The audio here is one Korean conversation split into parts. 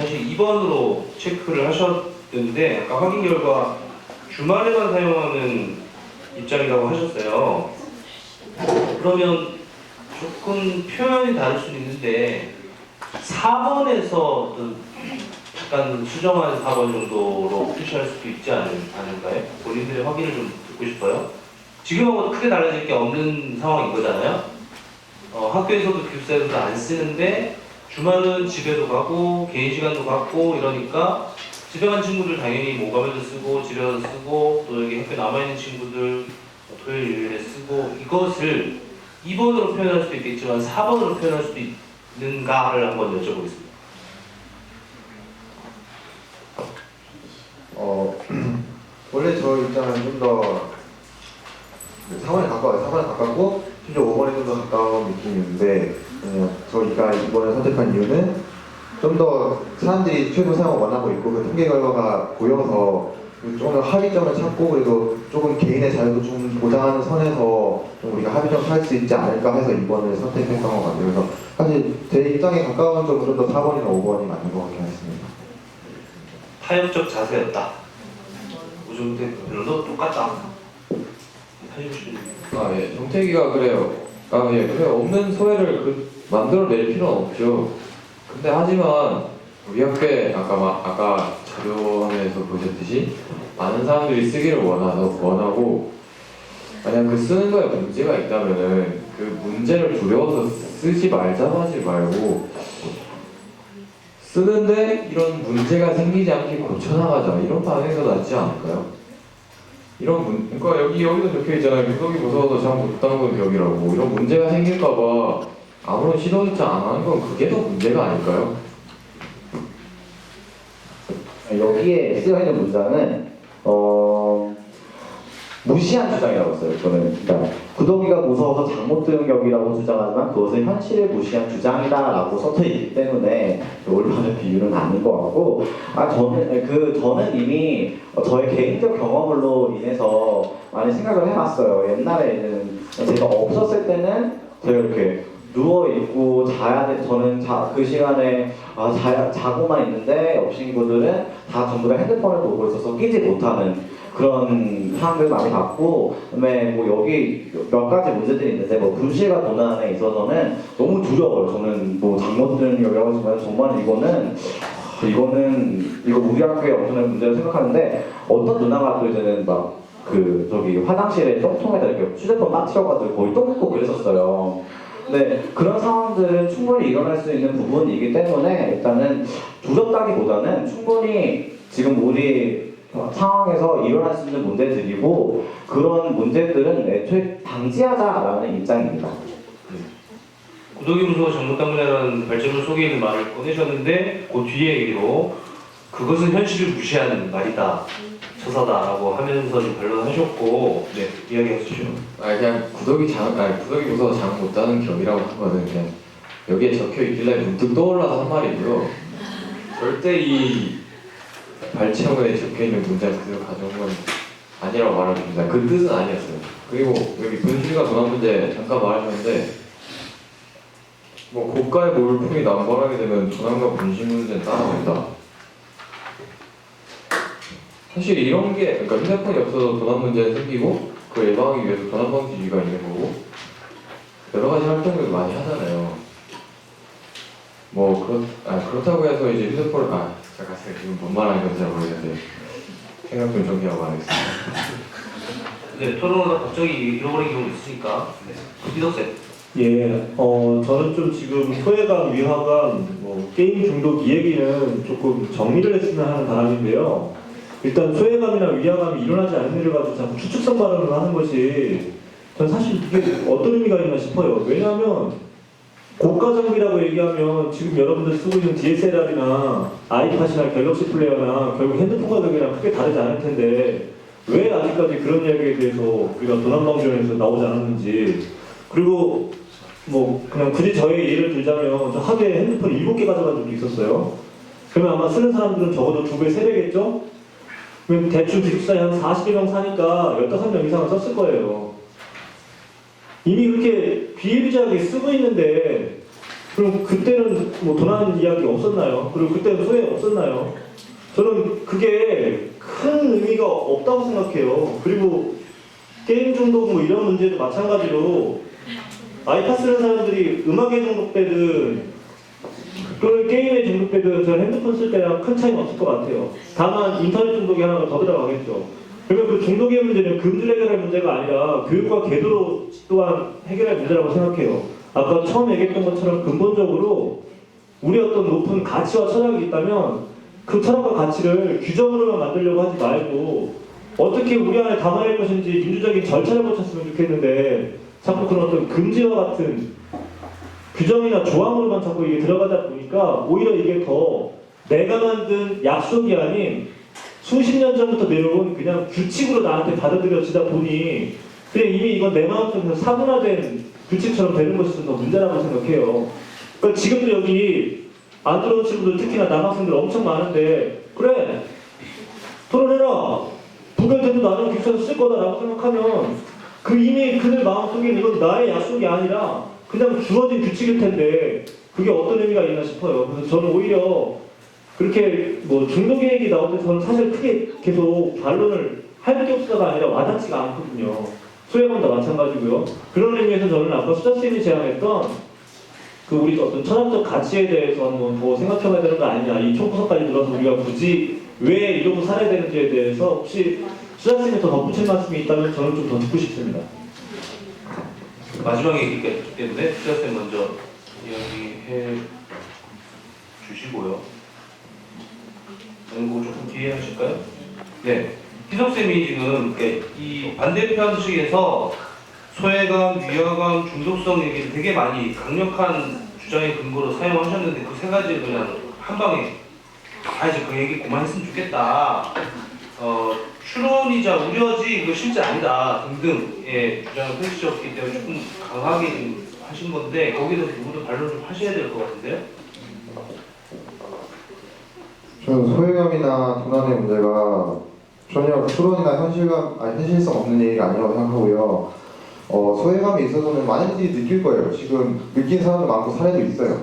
사실 2번으로 체크를 하셨는데 아까 확인 결과 주말에만 사용하는 입장이라고 하셨어요. 그러면 조금 표현이 다를 수는 있는데 4번에서 약간 수정한 4번 정도로 표시할 수도 있지 않을까요? 본인들의 확인을 좀 듣고 싶어요. 지금하고 크게 달라질 게 없는 상황인 거잖아요. 학교에서도 기숙사에서도 안 쓰는데 주말은 집에도 가고 개인 시간도 갖고 이러니까 집에 간 친구들 당연히 모감에도 쓰고 집에 가서 쓰고 또 여기 학교 남아있는 친구들 토요일 일요일에 쓰고 이것을 2번으로 표현할 수도 있겠지만 4번으로 표현할 수도 있는가를 한번 여쭤보겠습니다. 원래 저 입장은 좀 더 4번에 가까워요. 4번에 가깝고 심지어 5번에 좀 더 가까운 느낌이었는데 저희가 이번에 선택한 이유는 좀 더 사람들이 최소 사용을 원하고 있고 그 통계 결과가 보여서 조금 더 합의점을 찾고 그리고 조금 개인의 자유도 좀 보장하는 선에서 좀 우리가 합의점 찾을 수 있지 않을까 해서 2번을 선택했던 것 같아요. 그래서 사실 제 입장에 가까운 쪽은 좀 더 4번이나 5번이 맞는 것 같긴 했습니다. 타협적 자세였다. 오종태 변호도 똑같다. 해주시면 예, 정태기가 그래요. 그래 없는 소외를 만들어낼 필요는 없죠. 근데 하지만 우리 학교에 아까 자료화면에서 보셨듯이 많은 사람들이 쓰기를 원하고 만약 그 쓰는 거에 문제가 있다면은 그 문제를 두려워서 쓰지 말자고 하지 말고 쓰는데 이런 문제가 생기지 않게 고쳐나가자 이런 방향이 더 낫지 않을까요? 그러니까 여기도 적혀 있잖아요. 구독이 무서워서 장 못 담그는 격이라고. 이런 문제가 생길까봐 아무런 시도조차 안 하는 건 그게 더 문제가 아닐까요? 여기에 쓰여 있는 문장은 무시한 주장이라고 써요. 저는 그러니까 구더기가 무서워서 장 못 드는 격이라고 주장하지만 그것은 현실을 무시한 주장이다라고 써져 있기 때문에 올바른 비유는 아닌 것 같고 저는 이미 저의 개인적 경험으로 인해서 많이 생각을 해봤어요. 옛날에는 제가 없었을 때는 제가 이렇게 누워 있고 자야 돼. 저는 그 시간에 자고만 있는데 옆 친구들은 다 전부 다 핸드폰을 보고 있어서 끼지 못하는 그런 사람들 많이 봤고, 그다음에 뭐 여기 몇 가지 문제들이 있는데 뭐 분실과 도난에 있어서는 너무 두려워요. 저는 뭐 잘못된 여기라고 하지만 정말 이거 우리 학교의 엄청난 문제를 생각하는데 어떤 누나가 또 이제는 막 저기 화장실에 똥통에다 이렇게 휴대폰 빠뜨려가지고 거의 똥 묻고 그랬었어요. 네, 그런 상황들은 충분히 일어날 수 있는 부분이기 때문에 일단은 두렵다기보다는 충분히 지금 우리 상황에서 일어날 수 있는 문제들이고 그런 문제들은 애초에 방지하자라는 입장입니다. 구독이 무서워 장못담그라는 발전문 속에 있는 말을 꺼내셨는데 그 뒤에 얘기로 그것은 현실을 무시하는 말이다. 처사다라고 하면서 좀 반론하셨고 이야기해 주시죠. 그냥 구독이 무서워서 장 못 따는 격이라고 한 거는 그냥 여기에 적혀 있길래 문득 떠올라서 한 말이고요. 절대 이 발췌문에 적혀 있는 문장 그대로 가져온 건 아니라고 말합니다. 그 뜻은 아니었어요. 그리고 여기 분실과 도난 문제 잠깐 말하셨는데 뭐 고가의 물품이 남발하게 되면 도난과 분실 문제는 따라온다. 사실 이런 게 그러니까 휴대폰이 없어서 도난 문제가 생기고 그걸 예방하기 위해서 도난 방지위가 있는 거고 여러 가지 활동들을 많이 하잖아요. 그렇다고 해서 이제 휴대폰을 잠깐 지금 뭔 말하는 건지 잘 모르겠는데 생각 좀 정리하고 말하겠습니다. 네, 토론하다 갑자기 잃어버린 경우 있으니까. 이덕쌤. 저는 좀 지금 소외감, 위화감, 게임 중독 이 얘기는 조금 정리를 했으면 하는 바람인데요. 일단 소외감이나 위화감이 일어나지 않는 일을 가지고 자꾸 추측성 발언을 하는 것이 전 사실 이게 어떤 의미가 있나 싶어요. 왜냐하면 고가 장비라고 얘기하면 지금 여러분들 쓰고 있는 DSLR이나 아이팟이나 갤럭시 플레이어나 결국 핸드폰 가격이랑 크게 다르지 않을 텐데 왜 아직까지 그런 이야기에 대해서 우리가 도난방지원에서 나오지 않았는지 그리고 그냥 굳이 저의 예를 들자면 저 하루에 핸드폰 7개 가져간 적도 있었어요. 그러면 아마 쓰는 사람들은 적어도 2배, 3배겠죠? 그럼 대충 기숙사에 한 40여 명 사니까 15명 이상은 썼을 거예요. 이미 그렇게 비일비재하게 쓰고 있는데 그럼 그때는 뭐 도난 이야기 없었나요? 그리고 그때는 소외 없었나요? 저는 그게 큰 의미가 없다고 생각해요. 그리고 게임 중독 뭐 이런 문제도 마찬가지로 아이팟 쓰는 사람들이 음악에 중독되든 그걸 게임에 중독되든 저는 핸드폰 쓸 때랑 큰 차이는 없을 것 같아요. 다만 인터넷 중독이 하나가 더 들어가겠죠. 그러면 그 중독의 문제는 금주를 해결할 문제가 아니라 교육과 계도 또한 해결할 문제라고 생각해요. 아까 처음 얘기했던 것처럼 근본적으로 우리 어떤 높은 가치와 철학이 있다면 그 철학과 가치를 규정으로만 만들려고 하지 말고 어떻게 우리 안에 담아낼 것인지 민주적인 절차를 거쳤으면 좋겠는데 자꾸 그런 어떤 금지와 같은 규정이나 조항으로만 자꾸 이게 들어가다 보니까 오히려 이게 더 내가 만든 약속이 아닌 수십 년 전부터 내려온 그냥 규칙으로 나한테 받아들여지다 보니 그냥 이미 이건 내 마음속에서 사분화된 규칙처럼 되는 것이 더 문제라고 생각해요. 그러니까 지금도 여기 안 들어온 친구들 특히나 남학생들 엄청 많은데 그래 토론해라 부결돼도 나는 교육에서 쓸 거다라고 생각하면 그 이미 그들 마음속에 이건 나의 약속이 아니라 그냥 주어진 규칙일 텐데 그게 어떤 의미가 있나 싶어요. 그래서 저는 오히려 그렇게 뭐 중독 얘기 나올 때 저는 사실 크게 계속 반론을 할 게 없어가 아니라 와닿지가 않거든요. 소외감도 마찬가지고요. 그런 의미에서 저는 아까 수자쌤이 제안했던 그 우리 어떤 철학적 가치에 대해서 한번 더 생각해봐야 되는 거 아니냐. 이 총부서까지 들어서 우리가 굳이 왜 이러고 살아야 되는지에 대해서 혹시 수자쌤이 더 덧붙일 말씀이 있다면 저는 좀 더 듣고 싶습니다. 마지막에 얘기했기 때문에 수자쌤 먼저 이야기해 주시고요. 그리고 조금 뒤에 하실까요? 네. 희석쌤이 지금 이 반대편 측에서 소외감, 위화감, 중독성 얘기를 되게 많이 강력한 주장의 근거로 사용하셨는데 그 세 가지를 그냥 한 방에 이제 그 얘기 그만했으면 좋겠다. 추론이자 우려지 이거 실제 아니다 등등의 주장을 펼치셨기 때문에 조금 강하게 좀 하신 건데 거기에 대해서 누구도 반론 좀 하셔야 될 것 같은데요? 저는 소외감이나 도난의 문제가 전혀 추론이나 현실성 없는 얘기가 아니라고 생각하고요. 소외감이 있어서는 많은 분들이 느낄 거예요. 지금 느낀 사람도 많고 사례도 있어요.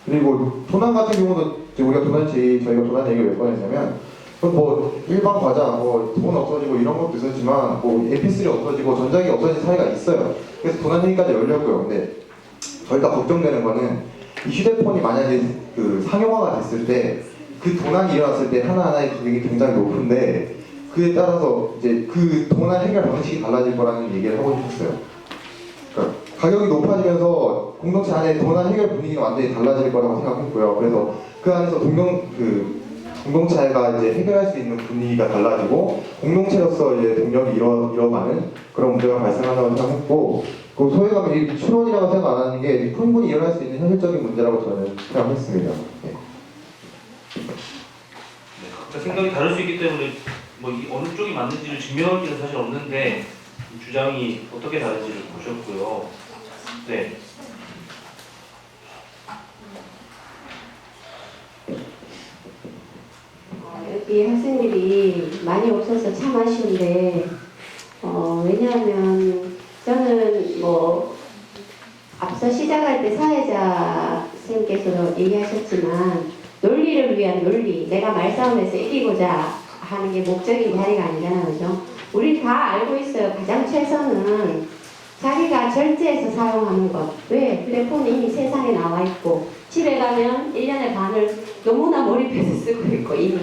그리고 도난 같은 경우도 우리가 저희가 도난 얘기를 왜 꺼냈냐면 뭐 일반 과자, 뭐 돈 없어지고 이런 것도 있었지만 뭐 MP3 없어지고 전자기 없어진 사례가 있어요. 그래서 도난 얘기까지 열렸고요. 근데 저희가 걱정되는 거는 이 휴대폰이 만약에 그 상용화가 됐을 때 그 도난이 일어났을 때 하나하나의 금액이 굉장히 높은데 그에 따라서 이제 그 도난 해결 방식이 달라질 거라는 얘기를 하고 싶었어요. 그러니까 가격이 높아지면서 공동체 안에 도난 해결 분위기가 완전히 달라질 거라고 생각했고요. 그래서 그 안에서 공동체가 이제 해결할 수 있는 분위기가 달라지고 공동체로서 이제 동력이 잃어가는 그런 문제가 발생한다고 생각했고 그 소외감이 추론이라고 생각 안 하는 게 충분히 일어날 수 있는 현실적인 문제라고 저는 생각했습니다. 네. 네, 각자 생각이 다를 수 있기 때문에 뭐 어느 쪽이 맞는지를 증명할 길은 사실 없는데 주장이 어떻게 다른지를 보셨고요. 네. 여기 학생들이 많이 없어서 참 아쉬운데 왜냐하면 저는 뭐 앞서 시작할 때 사회자 선생님께서도 얘기하셨지만 논리를 위한 논리, 내가 말싸움에서 이기고자 하는 게 목적인 자리가 아니잖아요. 그죠? 우리 다 알고 있어요. 가장 최선은 자기가 절제해서 사용하는 것. 왜? 휴대폰이 이미 세상에 나와 있고 집에 가면 1년의 반을 너무나 몰입해서 쓰고 있고 이미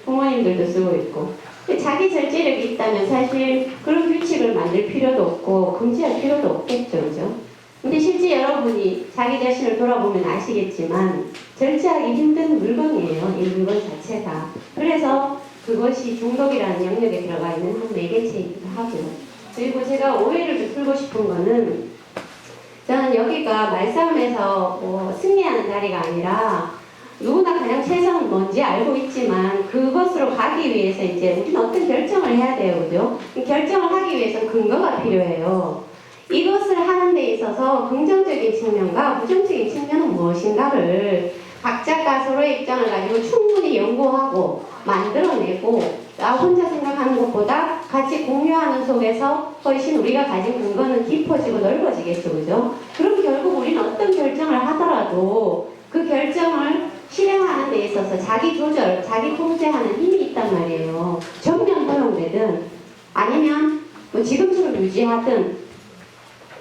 부모님들도 쓰고 있고 자기 절제력이 있다면 사실 그런 규칙을 만들 필요도 없고 금지할 필요도 없겠죠. 그죠? 근데 실제 여러분이 자기 자신을 돌아보면 아시겠지만 절제하기 힘든 물건이에요. 이 물건 자체가. 그래서 그것이 중독이라는 영역에 들어가 있는 한 매개체이기도 하고요. 그리고 제가 오해를 좀 풀고 싶은 거는 저는 여기가 말싸움에서 승리하는 자리가 아니라 누구나 가장 최선은 뭔지 알고 있지만 그것으로 가기 위해서 이제 우리는 어떤 결정을 해야 돼요. 그죠? 결정을 하기 위해서 근거가 필요해요. 이것을 하는 데 있어서 긍정적인 측면과 부정적인 측면은 무엇인가를 각자가 서로의 입장을 가지고 충분히 연구하고 만들어내고 나 혼자 생각하는 것보다 같이 공유하는 속에서 훨씬 우리가 가진 근거는 깊어지고 넓어지겠죠. 그죠? 그럼 결국 우리는 어떤 결정을 하더라도 그 결정을 실행하는 데 있어서 자기 조절, 자기 통제하는 힘이 있단 말이에요. 전면 허용되든 아니면 뭐 지금처럼 유지하든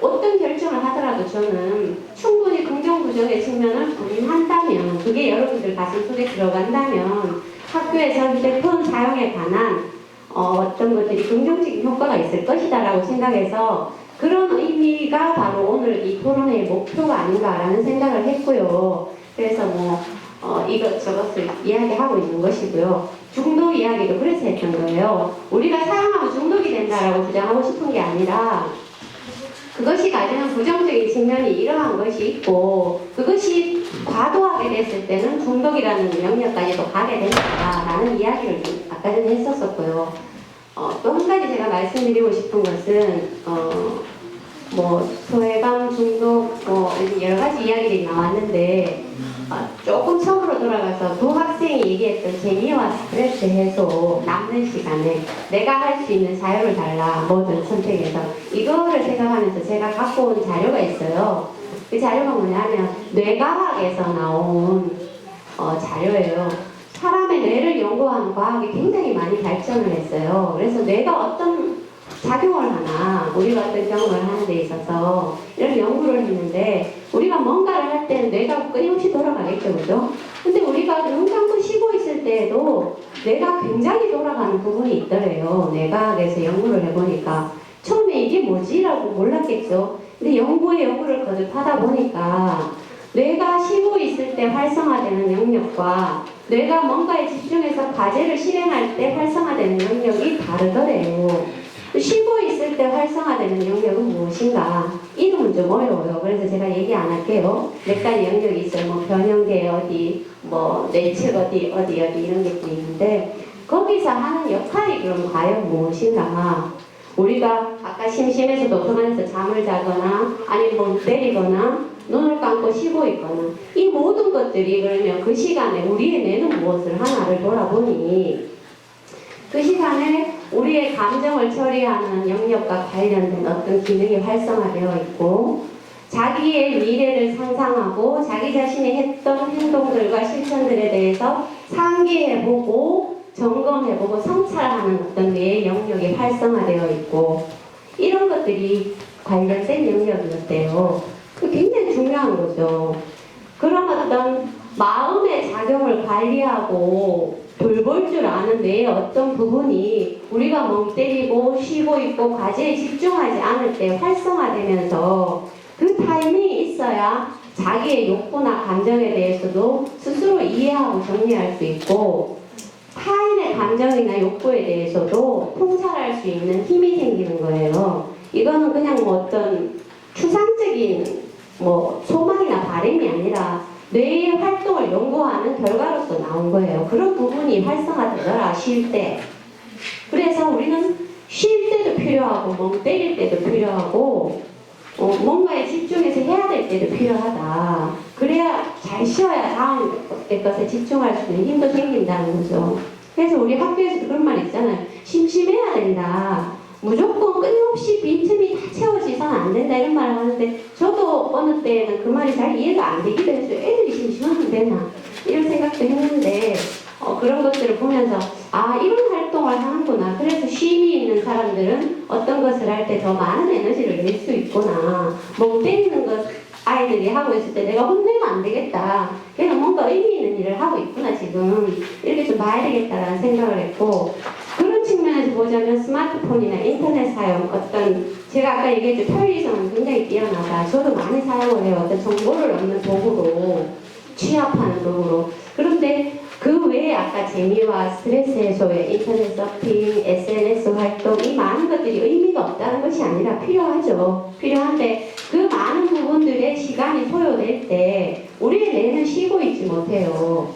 어떤 결정을 하더라도 저는 충분히 긍정 부정의 측면을 고민한다면, 그게 여러분들 가슴속에 들어간다면 학교에서 휴대폰 사용에 관한 어떤 것들이 긍정적인 효과가 있을 것이다 라고 생각해서 그런 의미가 바로 오늘 이 토론회의 목표가 아닌가라는 생각을 했고요. 그래서 이것저것을 이야기하고 있는 것이고요. 중독 이야기도 그래서 했던 거예요. 우리가 사용하면 중독이 된다라고 주장하고 싶은 게 아니라 그것이 가지는 부정적인 측면이 이러한 것이 있고 그것이 과도하게 됐을 때는 중독이라는 영역까지도 가게 된다라는 이야기를 좀 아까 전에 했었었고요. 또 한 가지 제가 말씀드리고 싶은 것은 소외감, 중독, 여러 가지 이야기들이 나왔는데 조금 처음으로 돌아가서 두 학생이 얘기했던 재미와 스트레스 해소, 남는 시간에 내가 할 수 있는 자유를 달라, 뭐든 선택해서 이거를 생각하면서 제가 갖고 온 자료가 있어요. 그 자료가 뭐냐면 뇌과학에서 나온 자료예요. 사람의 뇌를 연구하는 과학이 굉장히 많이 발전을 했어요. 그래서 뇌가 어떤 작용을 하나, 우리가 어떤 경험을 하는 데 있어서 이런 연구를 했는데 우리가 뭔가를 할 때는 뇌가 끊임없이 돌아가겠죠, 그죠? 근데 우리가 눈 감고 쉬고 있을 때에도 뇌가 굉장히 돌아가는 부분이 있더래요. 뇌과학에서 연구를 해보니까 처음에 이게 뭐지라고 몰랐겠죠. 근데 연구를 거듭하다 보니까 뇌가 쉬고 있을 때 활성화되는 영역과 뇌가 뭔가에 집중해서 과제를 실행할 때 활성화되는 영역이 다르더래요. 쉬고 있을 때 활성화되는 영역은 무엇인가? 이름은 좀 어려워요. 그래서 제가 얘기 안 할게요. 몇 가지 영역이 있어요. 변형계 어디, 뇌측 어디 이런 것들이 있는데 거기서 하는 역할이 그럼 과연 무엇인가? 우리가 아까 심심해서 도서관에서 잠을 자거나 아니면 때리거나 눈을 감고 쉬고 있거나 이 모든 것들이 그러면 그 시간에 우리의 뇌는 무엇을 하나를 돌아보니 그 시간에 우리의 감정을 처리하는 영역과 관련된 어떤 기능이 활성화되어 있고 자기의 미래를 상상하고 자기 자신이 했던 행동들과 실천들에 대해서 상기해보고 점검해보고 성찰하는 어떤 뇌의 영역이 활성화되어 있고 이런 것들이 관련된 영역이었대요. 굉장히 중요한 거죠. 그런 어떤 마음의 작용을 관리하고 돌볼 줄 아는 뇌의 어떤 부분이 우리가 멍 때리고 쉬고 있고 과제에 집중하지 않을 때 활성화되면서 그 타이밍이 있어야 자기의 욕구나 감정에 대해서도 스스로 이해하고 정리할 수 있고 타인의 감정이나 욕구에 대해서도 통찰할 수 있는 힘이 생기는 거예요. 이거는 그냥 어떤 추상적인 소망이나 바람이 아니라 뇌의 활동을 연구하는 결과로서 나온 거예요. 그런 부분이 활성화되더라, 쉴 때. 그래서 우리는 쉴 때도 필요하고 멍 때릴 때도 필요하고 뭔가에 집중해서 해야 될 때도 필요하다. 그래야 잘 쉬어야 다음 것에 집중할 수 있는 힘도 생긴다는 거죠. 그래서 우리 학교에서도 그런 말 있잖아요. 심심해야 된다. 무조건 끊임없이 빈틈이 다 채워지서는 안 된다 이런 말을 하는데 저도 어느 때는 그 말이 잘 이해가 안 되기도 했어요. 애들이 심심하면 되나 이런 생각도 했는데 그런 것들을 보면서 이런 활동을 하는구나. 그래서 쉼이 있는 사람들은 어떤 것을 할 때 더 많은 에너지를 낼 수 있구나. 멍 때리는 것 아이들이 하고 있을 때 내가 혼내면 안 되겠다. 걔는 뭔가 의미 있는 일을 하고 있구나 지금. 이렇게 좀 봐야 되겠다라는 생각을 했고 그런 측면에서 보자면 스마트폰이나 인터넷 사용 제가 아까 얘기했죠. 편리성은 굉장히 뛰어나다. 저도 많이 사용을 해요. 어떤 정보를 얻는 도구로 취합하는 도구로. 그런데 그 외에 아까 재미와 스트레스 해소에 인터넷 서핑, SNS 활동 이 많은 것들이 의미가 없다는 것이 아니라 필요하죠. 필요한데 그 많은 부분들의 시간이 소요될 때 우리의 뇌는 쉬고 있지 못해요.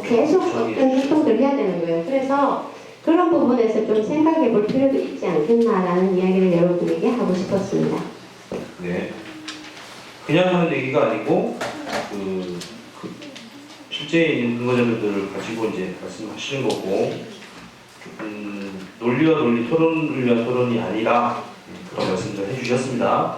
계속 어떤 활동들을 해야 되는 거예요. 그래서 그런 부분에서 좀 생각해 볼 필요도 있지 않겠나라는 이야기를 여러분에게 하고 싶었습니다. 네. 그냥 하는 얘기가 아니고 실제 있는 근거자료들을 가지고 이제 말씀하시는 거고 논리와 논리, 토론을 위한 토론이 아니라 그런 말씀을 해주셨습니다.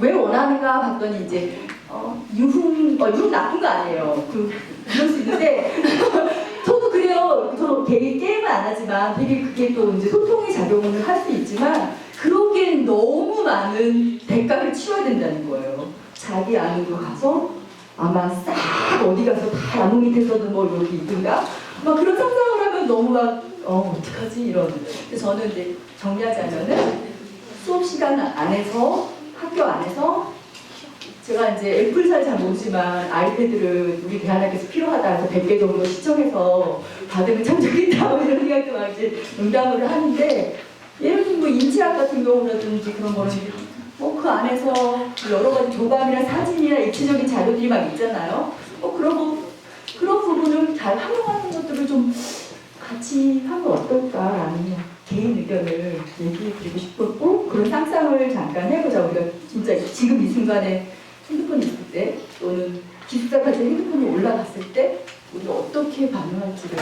왜 원하는가 봤더니 이제 유흥 나쁜 거 아니에요. 그럴 수 있는데 저도 그래요. 저 게임을 안 하지만 되게 그게 또 이제 소통의 작용을 할 수 있지만 그러기엔 너무 많은 대가를 치러야 된다는 거예요. 자기 안으로 가서 아마 싹 어디 가서 다 나무 밑에서도 뭐 여기 있든가 막 그런 상상을 하면 너무 막 어떡하지 이런. 근데 저는 이제 정리하자면은 수업 시간 안에서 학교 안에서 제가 이제 애플사를 잘 모르지만 아이패드를 우리 대안학교에서 필요하다 해서 100개 정도 시청해서 받으면 참 좋겠다 뭐 이런 생각도 막 이제 농담을 하는데 예를 들면 뭐 인체학 같은 경우라든지 그런 거는 그 안에서 여러 가지 교감이나 사진이나 입체적인 자료들이 막 있잖아요. 그런 부분을 잘 활용하는 것들을 좀 같이 하면 어떨까라는 개인 의견을 얘기해드리고 싶었고 그런 상상을 잠깐 해보자. 우리가 진짜 지금 이 순간에 핸드폰이 있을 때 또는 기숙사까지 핸드폰이 올라갔을 때 우리가 어떻게 반응할지를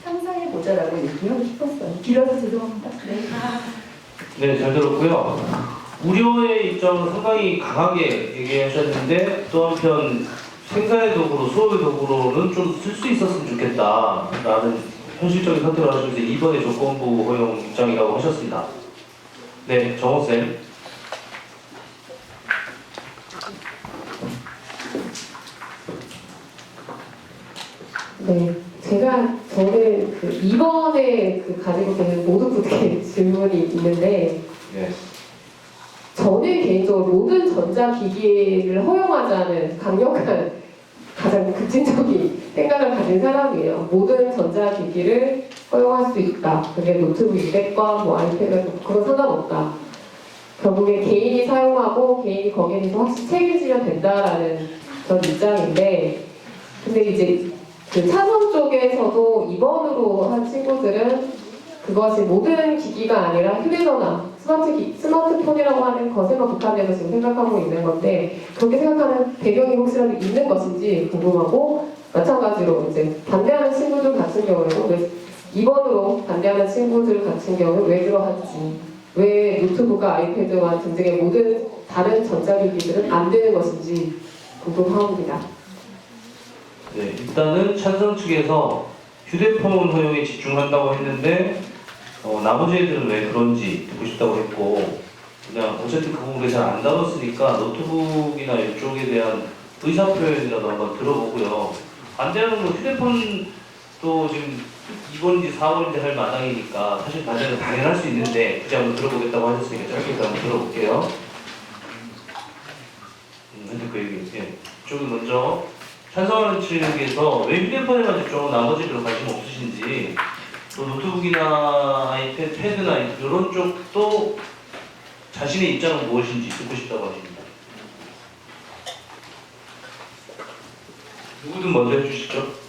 상상해보자라고 얘기하고 싶었어요. 길어서 죄송합니다. 네. 네, 잘 들었고요. 우려의 입장은 상당히 강하게 얘기하셨는데 또 한편 생사의 도구로 수업의 도구로는 좀 쓸 수 있었으면 좋겠다라는 현실적인 선택을 하시면서 이번에 조건부 허용 입장이라고 하셨습니다. 네, 정호쌤. 네, 저는 이번에 가지고 계신 모든 분들의 질문이 있는데, 네. 저는 개인적으로 모든 전자기기를 허용하자는 강력한 가장 급진적인 생각을 가진 사람이에요. 모든 전자기기를 허용할 수 있다. 그게 노트북 200과 뭐 아이패드 그건 상관없다. 결국에 개인이 사용하고 개인이 거기에 대해서 확실히 책임지면 된다라는 그런 입장인데, 근데 이제 찬성 쪽에서도 2번으로 한 친구들은 그것이 모든 기기가 아니라 휴대전화, 스마트폰이라고 하는 것에만 국한돼서 지금 생각하고 있는 건데 그렇게 생각하는 배경이 혹시라도 있는 것인지 궁금하고 마찬가지로 이제 반대하는 친구들 같은 경우에는 2번으로 반대하는 친구들 같은 경우는 왜 그러한지 왜 노트북과 아이패드와 등등의 모든 다른 전자기기들은 안 되는 것인지 궁금합니다. 네, 일단은 찬성 측에서 휴대폰 허용에 집중한다고 했는데 나머지 애들은 왜 그런지 듣고 싶다고 했고 그냥 어쨌든 그 부분을 잘 안 다뤘으니까 노트북이나 이쪽에 대한 의사표현이라도 한번 들어보고요. 반대하는 건 휴대폰도 지금 2번인지 4번인지 할 마당이니까 사실 반대는 당연할 수 있는데 굳이 한번 들어보겠다고 하셨으니까 짧게 한번 들어볼게요. 근데 그 얘기, 예. 쪽은 먼저 찬성하는 측에서 왜 휴대폰에만 집중하고 나머지로 관심 없으신지 또 노트북이나 아이패드, 패드나 이런 쪽도 자신의 입장은 무엇인지 듣고 싶다고 하십니다. 누구든 먼저 해주시죠.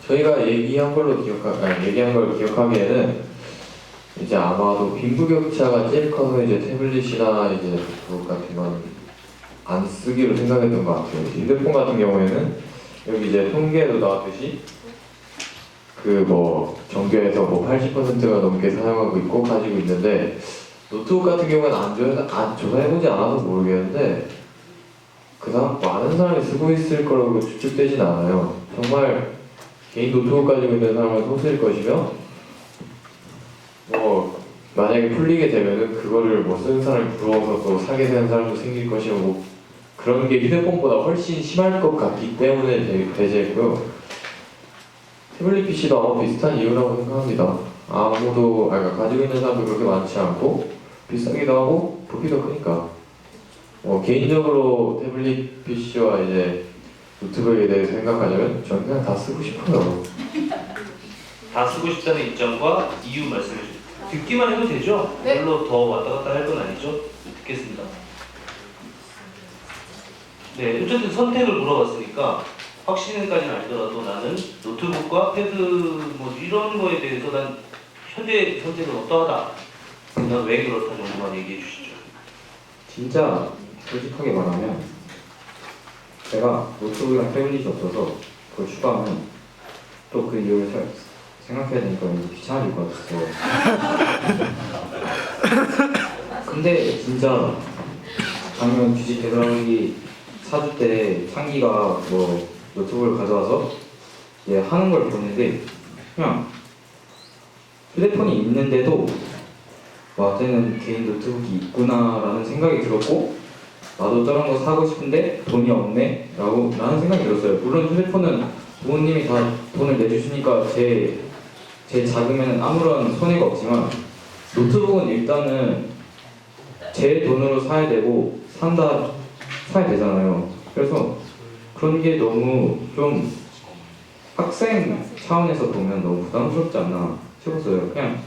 저희가 얘기한 걸 기억하기에는 이제 아마도 빈부격차가 제일 커서 이제 태블릿이나 이제 노트북 같은 건 안 쓰기로 생각했던 것 같아요. 휴대폰 같은 경우에는 여기 이제 통계에도 나왔듯이 전교에서 80%가 넘게 사용하고 있고 가지고 있는데 노트북 같은 경우에는 조사해보지 않아서 모르겠는데 그다음 많은 사람이 쓰고 있을 거라고 추측되진 않아요. 정말 개인 노트북 가지고 있는 사람은 소수일 것이며 만약에 풀리게 되면은 그거를 쓰는 사람이 부러워서 또 사게 되는 사람도 생길 것이고 그런 게 휴대폰보다 훨씬 심할 것 같기 때문에 배제했고요. 태블릿 PC도 아마 비슷한 이유라고 생각합니다. 가지고 있는 사람도 그렇게 많지 않고 비싸기도 하고 부피도 크니까. 개인적으로 태블릿 PC와 이제 노트북에 대해서 생각하자면 저는 그냥 다 쓰고 싶어요. 다 쓰고 싶다는 입장과 이유 말씀해 주세요. 듣기만 해도 되죠? 네. 별로 더 왔다 갔다 할 건 아니죠? 듣겠습니다. 네, 어쨌든 선택을 물어봤으니까 확신까지는 아니더라도 나는 노트북과 패드 이런 거에 대해서 난 현재 선택은 어떠하다. 난 왜 그렇다 정도만 얘기해 주시죠. 진짜 솔직하게 말하면 제가 노트북이랑 태블릿이 없어서 그걸 추가하면 또 그 이유를 생각해야 되니까 귀찮아질 것 같았어요. 근데 진짜 작년 주식 대박이 사줄 때 창기가 뭐 노트북을 가져와서 얘 하는 걸 보는데 그냥 휴대폰이 있는데도 와 쟤는 개인 노트북이 있구나라는 생각이 들었고 나도 저런 거 사고 싶은데 돈이 없네 라는 생각이 들었어요. 물론 휴대폰은 부모님이 다 돈을 내주시니까 제 자금에는 아무런 손해가 없지만 노트북은 일단은 제 돈으로 사야 되고 사야 되잖아요. 그래서 그런 게 너무 좀 학생 차원에서 보면 너무 부담스럽지 않나 싶었어요. 그냥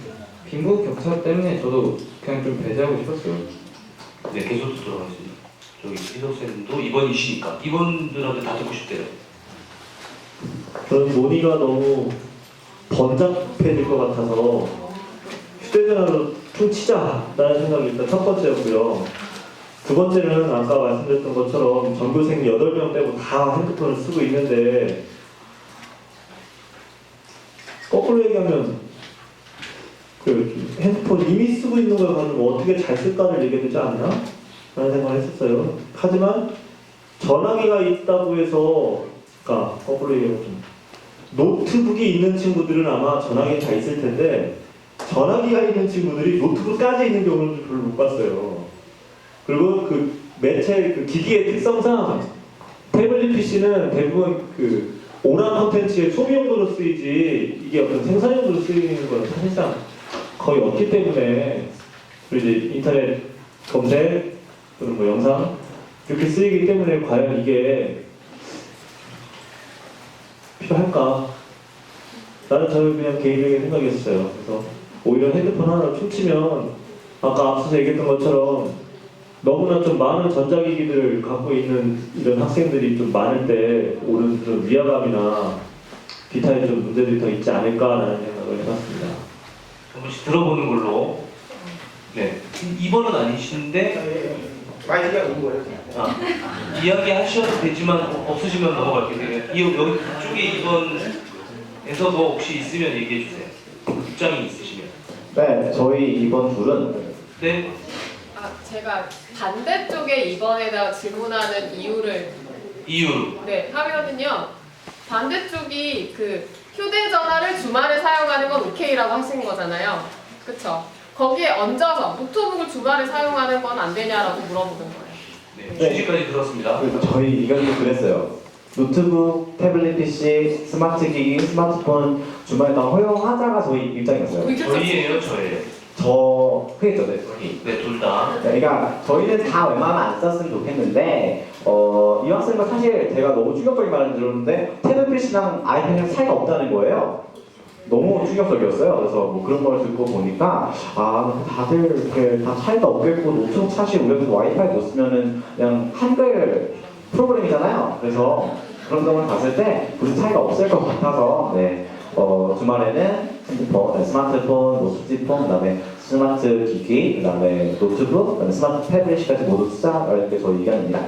빈부격차 때문에 저도 그냥 좀 배제하고 싶었어요. 네, 계속 들어가겠습니다. 저기 희석쌤도 이번이시니까 이번들한테 다 듣고 싶대요. 저는 논의가 너무 번잡해질 것 같아서 휴대전화로 퉁치자라는 생각이 일단 첫 번째였고요. 두 번째는 아까 말씀드렸던 것처럼 전교생 8명 빼고 다 핸드폰을 쓰고 있는데 거꾸로 얘기하면 그 핸드폰 이미 쓰고 있는 걸 가지고 어떻게 잘 쓸까를 얘기해야 되지 않나? 라는 생각을 했었어요. 하지만 전화기가 있다고 해서 그러니까 거꾸로 얘기하면 좀 노트북이 있는 친구들은 아마 전화기 다 있을 텐데 전화기가 있는 친구들이 노트북까지 있는 경우는 별로 못 봤어요. 그리고 그 매체 그 기기의 특성상 태블릿 PC는 대부분 그 오락 콘텐츠의 소비 용도로 쓰이지 이게 어떤 생산 용도로 쓰이는 건 사실상 거의 없기 때문에 그리고 이제 인터넷 검색 또는 뭐 영상 이렇게 쓰이기 때문에 과연 이게 필요할까? 나는 저는 그냥 개인적인 생각이었어요. 그래서 오히려 핸드폰 하나로 춤추면 아까 앞서서 얘기했던 것처럼 너무나 좀 많은 전자기기들을 갖고 있는 이런 학생들이 좀 많을 때 오는 그런 위화감이나 기타의 좀 문제들이 더 있지 않을까라는 생각을 해봤습니다. 한 번씩 들어보는 걸로. 네, 2번은 아니신데 마이크가 온 거예요. 이야기 하셔도 되지만 없으시면 넘어갈게요. 여기 쪽에 2번에서도 혹시 있으면 얘기해 주세요. 입장이 있으시면. 네, 저희 이번 둘은 네. 제가 반대쪽에 2번에다가 질문하는 이유. 네, 하면은요. 반대쪽이 그 휴대전화를 주말에 사용하는 건 오케이라고 하신 거잖아요. 그쵸? 거기에 얹어서 노트북을 주말에 사용하는 건 안 되냐라고 물어보는 거예요. 네, 취지까지 들었습니다. 그래서 저희 의견도 그랬어요. 노트북, 태블릿 PC, 스마트 기기, 스마트폰 주말에 다 허용하자가 저희 입장이었어요. 저희예요, 저예요. 그랬죠, 네, 저희. 네, 둘 다. 그러니까 저희는 다 웬만하면 안 썼으면 좋겠는데 이 학생과 사실 제가 너무 충격적인 말을 들었는데 태블릿 PC랑 아이패드랑 차이가 없다는 거예요. 너무 충격적이었어요. 그래서 뭐 그런 걸 듣고 보니까 다들 이렇게 다 차이가 없겠고 노트북 사실 우리가 와이파이 못 쓰면은 그냥 한글 프로그램이잖아요. 그래서 그런 점을 봤을 때 무슨 차이가 없을 것 같아서 네, 주말에는 핸드폰, 스마트폰, 노트지폰, 그다음에 스마트 기기, 그다음에 노트북, 그다음에 스마트 태블릿까지 모두 쓰자라는 게 저희 의견입니다.